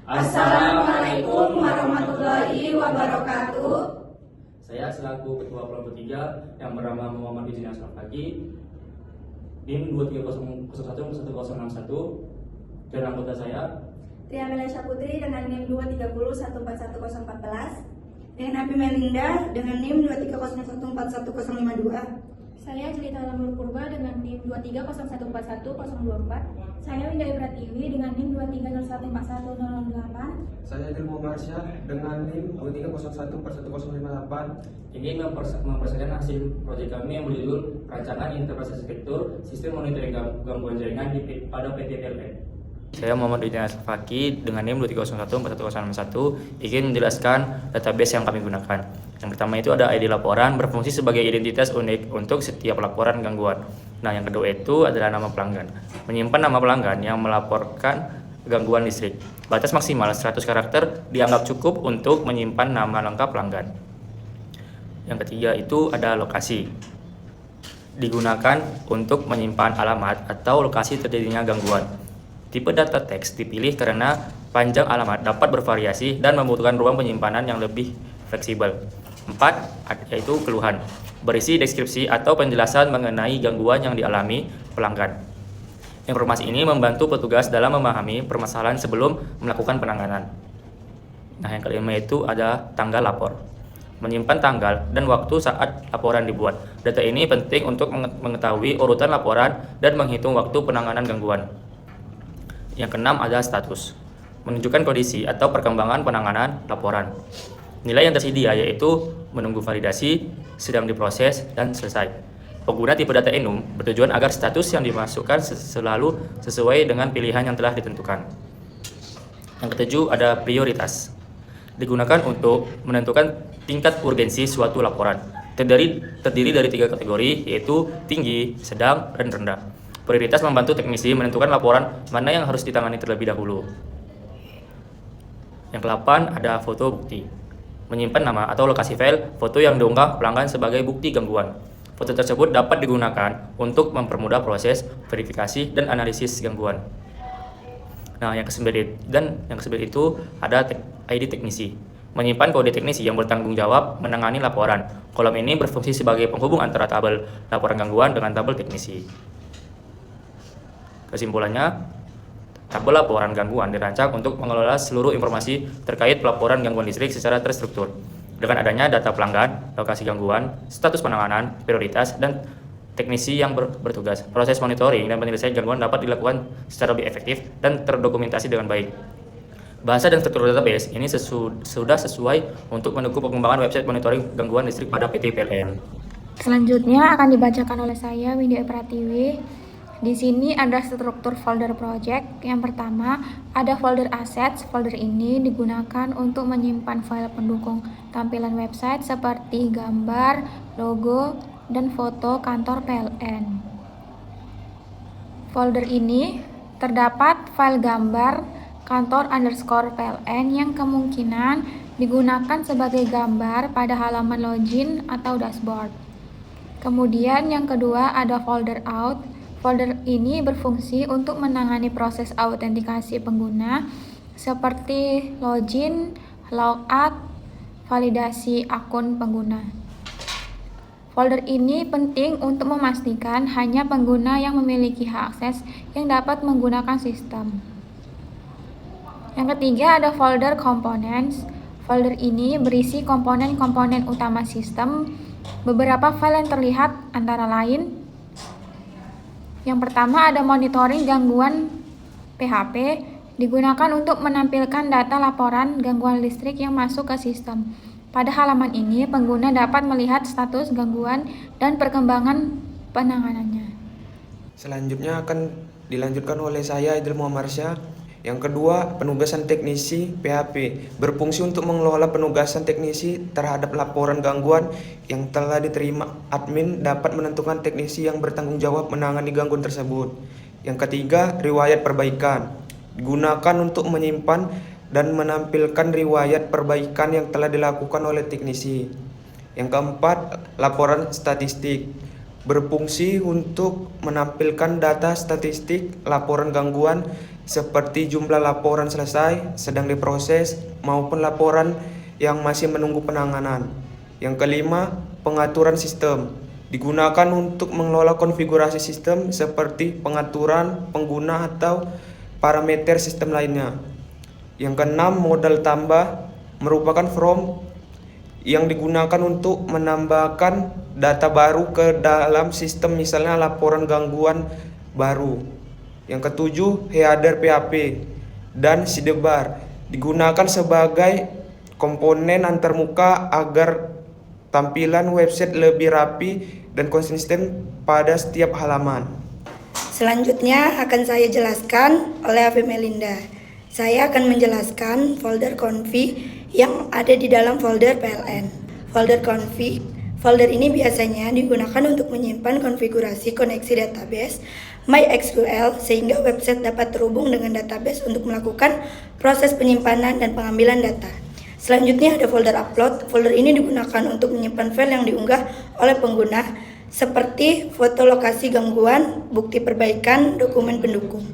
Assalamualaikum warahmatullahi wabarakatuh. Saya selaku Ketua Kelompok 3 yang bernama Muhammad Izin Ashraf Faki, NIM 23011061, dan anggota saya Tia Melasya Putri dengan NIM 230141014, dengan Abi Melinda dengan NIM 230141052. Saya Jelita Lamur Purba dengan NIM 230141024. Saya Winda Ibratiwi dengan NIM 230141008. Saya Ilmu Marsya dengan NIM 230141058. ingin mempresentasikan hasil proyek kami yang berjudul Rancangan Interpretasi Struktur Sistem Monitoring Gangguan Jaringan pada PT PLN. Saya Muhammad Izin Ashraf Faki dengan NIM 230141061 ingin menjelaskan database yang kami gunakan. Yang pertama itu ada ID laporan berfungsi sebagai identitas unik untuk setiap laporan gangguan. Nah, yang kedua itu adalah nama pelanggan. Menyimpan nama pelanggan yang melaporkan gangguan listrik. Batas maksimal 100 karakter dianggap cukup untuk menyimpan nama lengkap pelanggan. Yang ketiga itu ada lokasi. Digunakan untuk menyimpan alamat atau lokasi terjadinya gangguan. Tipe data teks dipilih karena panjang alamat dapat bervariasi dan membutuhkan ruang penyimpanan yang lebih fleksibel. 4. Yaitu keluhan. Berisi deskripsi atau penjelasan mengenai gangguan yang dialami pelanggan. Informasi ini membantu petugas dalam memahami permasalahan sebelum melakukan penanganan. Nah, yang kelima itu ada tanggal lapor. Menyimpan tanggal dan waktu saat laporan dibuat. Data ini penting untuk mengetahui urutan laporan dan menghitung waktu penanganan gangguan. Yang keenam ada status, menunjukkan kondisi atau perkembangan penanganan laporan. Nilai yang tersedia yaitu menunggu validasi, sedang diproses, dan selesai. Pengguna tipe data enum bertujuan agar status yang dimasukkan selalu sesuai dengan pilihan yang telah ditentukan. Yang ketujuh ada prioritas. Digunakan untuk menentukan tingkat urgensi suatu laporan. Terdiri dari 3 kategori yaitu tinggi, sedang, dan rendah. Prioritas membantu teknisi menentukan laporan mana yang harus ditangani terlebih dahulu. Yang ke-8 ada foto bukti. Menyimpan nama atau lokasi file foto yang diunggah pelanggan sebagai bukti gangguan. Foto tersebut dapat digunakan untuk mempermudah proses verifikasi dan analisis gangguan. Nah, yang ke-9 itu ada ID teknisi. Menyimpan kode teknisi yang bertanggung jawab menangani laporan. Kolom ini berfungsi sebagai penghubung antara tabel laporan gangguan dengan tabel teknisi. Kesimpulannya, tabel laporan gangguan dirancang untuk mengelola seluruh informasi terkait pelaporan gangguan listrik secara terstruktur. Dengan adanya data pelanggan, lokasi gangguan, status penanganan, prioritas, dan teknisi yang bertugas, proses monitoring dan penyelesaian gangguan dapat dilakukan secara lebih efektif dan terdokumentasi dengan baik. Bahasa dan struktur database ini sudah sesuai untuk mendukung pengembangan website monitoring gangguan listrik pada PT PLN. Selanjutnya akan dibacakan oleh saya Winda Ibratiwi. Di sini ada struktur folder project. Yang pertama, ada folder assets. Folder ini digunakan untuk menyimpan file pendukung tampilan website seperti gambar, logo, dan foto kantor PLN. Folder ini terdapat file gambar kantor_PLN yang kemungkinan digunakan sebagai gambar pada halaman login atau dashboard. Kemudian yang kedua ada folder out. Folder ini berfungsi untuk menangani proses autentikasi pengguna seperti login, logout, validasi akun pengguna. Folder ini penting untuk memastikan hanya pengguna yang memiliki hak akses yang dapat menggunakan sistem. Yang ketiga ada folder components. Folder ini berisi komponen-komponen utama sistem. Beberapa file yang terlihat antara lain: yang pertama ada monitoring gangguan PHP, digunakan untuk menampilkan data laporan gangguan listrik yang masuk ke sistem. Pada halaman ini, pengguna dapat melihat status gangguan dan perkembangan penanganannya. Selanjutnya akan dilanjutkan oleh saya Ilmu Marsya. Yang kedua, penugasan teknisi PHP berfungsi untuk mengelola penugasan teknisi terhadap laporan gangguan yang telah diterima. Admin dapat menentukan teknisi yang bertanggung jawab menangani gangguan tersebut. Yang ketiga, riwayat perbaikan digunakan untuk menyimpan dan menampilkan riwayat perbaikan yang telah dilakukan oleh teknisi. Yang keempat, laporan statistik berfungsi untuk menampilkan data statistik laporan gangguan seperti jumlah laporan selesai, sedang diproses, maupun laporan yang masih menunggu penanganan. Yang kelima, pengaturan sistem. Digunakan untuk mengelola konfigurasi sistem seperti pengaturan pengguna atau parameter sistem lainnya. Yang keenam, modal tambah merupakan form yang digunakan untuk menambahkan data baru ke dalam sistem, misalnya laporan gangguan baru. Yang ketujuh, header PHP dan sidebar digunakan sebagai komponen antarmuka agar tampilan website lebih rapi dan konsisten pada setiap halaman. Selanjutnya akan saya jelaskan oleh AP Melinda. Saya akan menjelaskan folder config yang ada di dalam folder PLN. Folder config, folder ini biasanya digunakan untuk menyimpan konfigurasi koneksi database MySQL sehingga website dapat terhubung dengan database untuk melakukan proses penyimpanan dan pengambilan data. Selanjutnya ada folder upload. Folder ini digunakan untuk menyimpan file yang diunggah oleh pengguna seperti foto lokasi gangguan, bukti perbaikan, dokumen pendukung.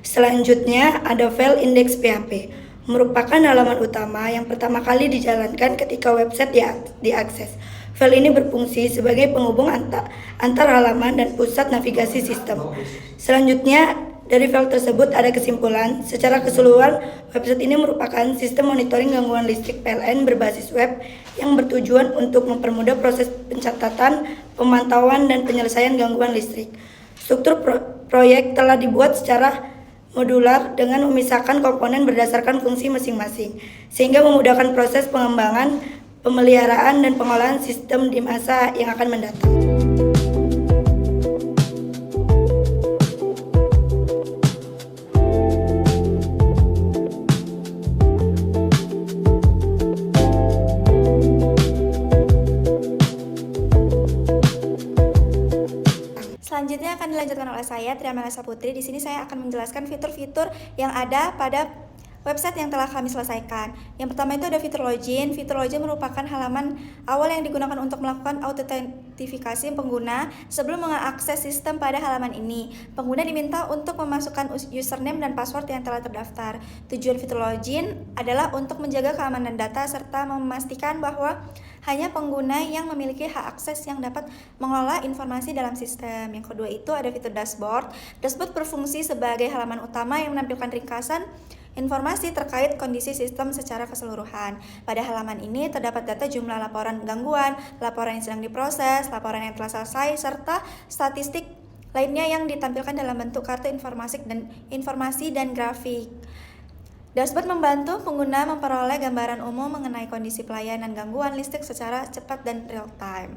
Selanjutnya ada file index PHP, merupakan halaman utama yang pertama kali dijalankan ketika website diakses. File ini berfungsi sebagai penghubung antar halaman dan pusat navigasi sistem. Selanjutnya, dari file tersebut ada kesimpulan. Secara keseluruhan, website ini merupakan sistem monitoring gangguan listrik PLN berbasis web yang bertujuan untuk mempermudah proses pencatatan, pemantauan, dan penyelesaian gangguan listrik. Struktur proyek telah dibuat secara modular dengan memisahkan komponen berdasarkan fungsi masing-masing, sehingga memudahkan proses pengembangan, pemeliharaan, dan pengolahan sistem di masa yang akan mendatang. Selanjutnya akan dilanjutkan oleh saya, Tria Melisa Putri. Di sini saya akan menjelaskan fitur-fitur yang ada pada website yang telah kami selesaikan. Yang pertama itu ada fitur login. Fitur login merupakan halaman awal yang digunakan untuk melakukan autentifikasi pengguna sebelum mengakses sistem pada halaman ini. Pengguna diminta untuk memasukkan username dan password yang telah terdaftar. Tujuan fitur login adalah untuk menjaga keamanan data serta memastikan bahwa hanya pengguna yang memiliki hak akses yang dapat mengelola informasi dalam sistem. Yang kedua itu ada fitur dashboard. Dashboard berfungsi sebagai halaman utama yang menampilkan ringkasan informasi terkait kondisi sistem secara keseluruhan. Pada halaman ini terdapat data jumlah laporan gangguan, laporan yang sedang diproses, laporan yang telah selesai, serta statistik lainnya yang ditampilkan dalam bentuk kartu informasi dan grafik. Dashboard membantu pengguna memperoleh gambaran umum mengenai kondisi pelayanan gangguan listrik secara cepat dan real time.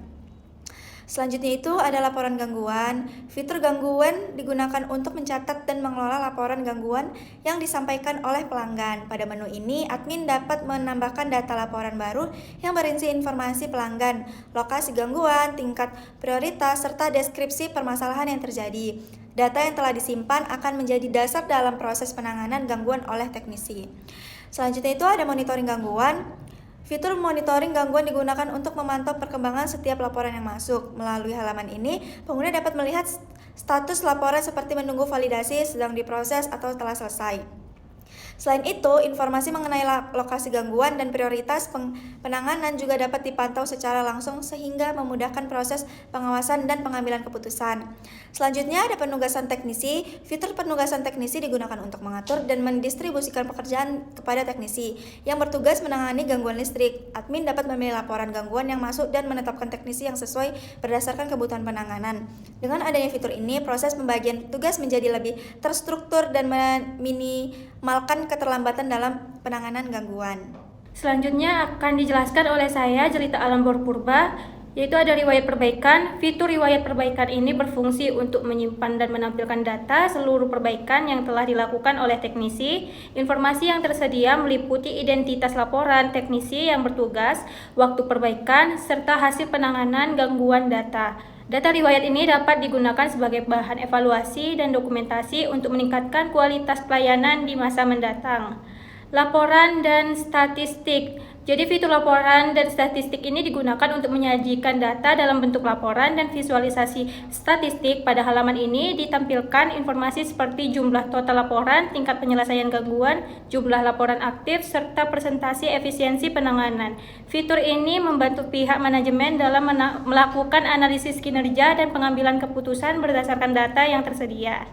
Selanjutnya itu ada laporan gangguan. Fitur gangguan digunakan untuk mencatat dan mengelola laporan gangguan yang disampaikan oleh pelanggan. Pada menu ini, admin dapat menambahkan data laporan baru yang berisi informasi pelanggan, lokasi gangguan, tingkat prioritas, serta deskripsi permasalahan yang terjadi. Data yang telah disimpan akan menjadi dasar dalam proses penanganan gangguan oleh teknisi. Selanjutnya itu ada monitoring gangguan. Fitur monitoring gangguan digunakan untuk memantau perkembangan setiap laporan yang masuk. Melalui halaman ini, pengguna dapat melihat status laporan seperti menunggu validasi, sedang diproses, atau telah selesai. Selain itu, informasi mengenai lokasi gangguan dan prioritas penanganan juga dapat dipantau secara langsung sehingga memudahkan proses pengawasan dan pengambilan keputusan. Selanjutnya ada penugasan teknisi. Fitur penugasan teknisi digunakan untuk mengatur dan mendistribusikan pekerjaan kepada teknisi yang bertugas menangani gangguan listrik. Admin dapat memilih laporan gangguan yang masuk dan menetapkan teknisi yang sesuai berdasarkan kebutuhan penanganan. Dengan adanya fitur ini, proses pembagian tugas menjadi lebih terstruktur dan meminimalkan keterlambatan dalam penanganan gangguan. Selanjutnya akan dijelaskan oleh saya cerita alam bor purba, yaitu ada riwayat perbaikan. Fitur riwayat perbaikan ini berfungsi untuk menyimpan dan menampilkan data seluruh perbaikan yang telah dilakukan oleh teknisi. Informasi yang tersedia meliputi identitas laporan teknisi yang bertugas, waktu perbaikan, serta hasil penanganan gangguan data. Data riwayat ini dapat digunakan sebagai bahan evaluasi dan dokumentasi untuk meningkatkan kualitas pelayanan di masa mendatang. Laporan dan statistik. Jadi fitur laporan dan statistik ini digunakan untuk menyajikan data dalam bentuk laporan dan visualisasi statistik. Pada halaman ini ditampilkan informasi seperti jumlah total laporan, tingkat penyelesaian gangguan, jumlah laporan aktif, serta presentasi efisiensi penanganan. Fitur ini membantu pihak manajemen dalam melakukan analisis kinerja dan pengambilan keputusan berdasarkan data yang tersedia.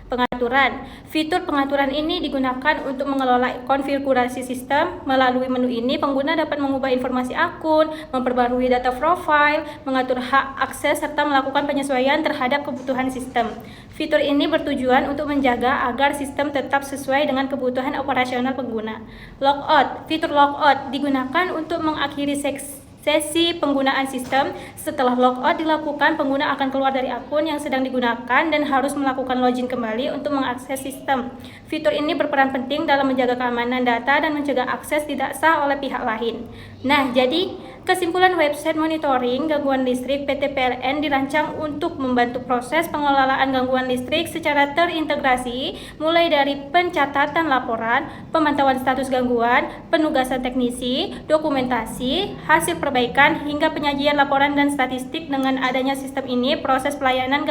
Pengaturan. Fitur pengaturan ini digunakan untuk mengelola konfigurasi sistem. Melalui menu ini, pengguna dapat mengubah informasi akun, memperbarui data profil, mengatur hak akses, serta melakukan penyesuaian terhadap kebutuhan sistem. Fitur ini bertujuan untuk menjaga agar sistem tetap sesuai dengan kebutuhan operasional pengguna. Logout. Fitur logout digunakan untuk mengakhiri sesi penggunaan sistem. Setelah logout dilakukan, pengguna akan keluar dari akun yang sedang digunakan dan harus melakukan login kembali untuk mengakses sistem. Fitur ini berperan penting dalam menjaga keamanan data dan mencegah akses tidak sah oleh pihak lain. Nah, jadi kesimpulan website monitoring gangguan listrik PT PLN dirancang untuk membantu proses pengelolaan gangguan listrik secara terintegrasi, mulai dari pencatatan laporan, pemantauan status gangguan, penugasan teknisi, dokumentasi, hasil perbaikan, hingga penyajian laporan dan statistik. Dengan adanya sistem ini, proses pelayanan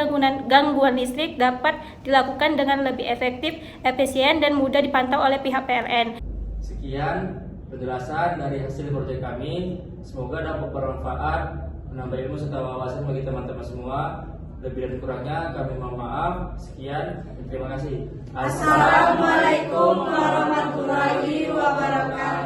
gangguan listrik dapat dilakukan dengan lebih efektif, efisien, dan mudah dipantau oleh pihak PLN. Sekian penjelasan dari hasil proyek kami. Semoga dapat bermanfaat, menambah ilmu serta wawasan bagi teman-teman semua. Lebih dan kurangnya kami mohon maaf. Sekian, terima kasih. Assalamualaikum warahmatullahi wabarakatuh.